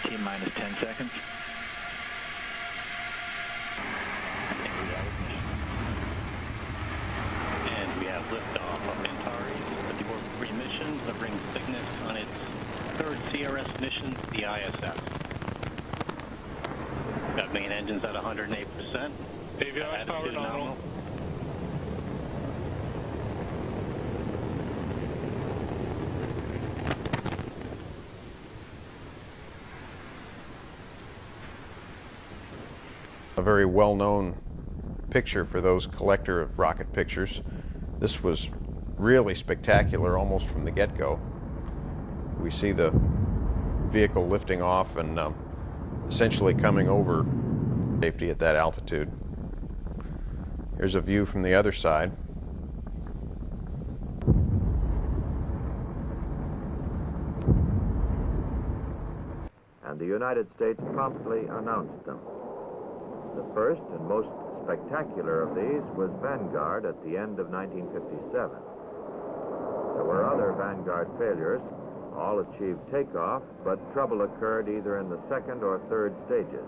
T-minus 10 seconds. And we have liftoff of Antares with the orbit missions that brings Cygnus on its third CRS mission to the ISS. Got main engines at 108%. Avionics power nominal. A very well-known picture for those collector of rocket pictures. This was really spectacular almost from the get-go. We see the vehicle lifting off and essentially coming over safety at that altitude. Here's a view from the other side. And the United States promptly announced them. The first and most spectacular of these was Vanguard at the end of 1957. There were other Vanguard failures. All achieved takeoff, but trouble occurred either in the second or third stages.